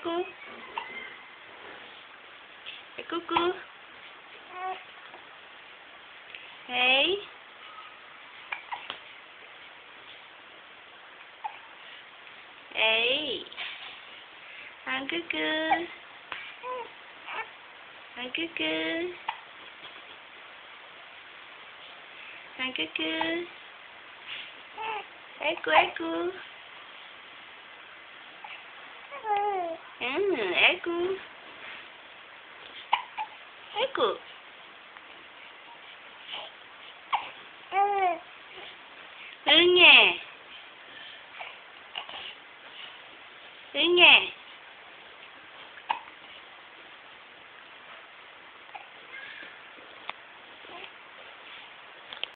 Eku. Cuckoo. Hey. Hey. Hằng cuckoo. Hằng cuckoo. Hằng cuckoo. Eku, eku. Eku. Eku. Nghe. Nghe.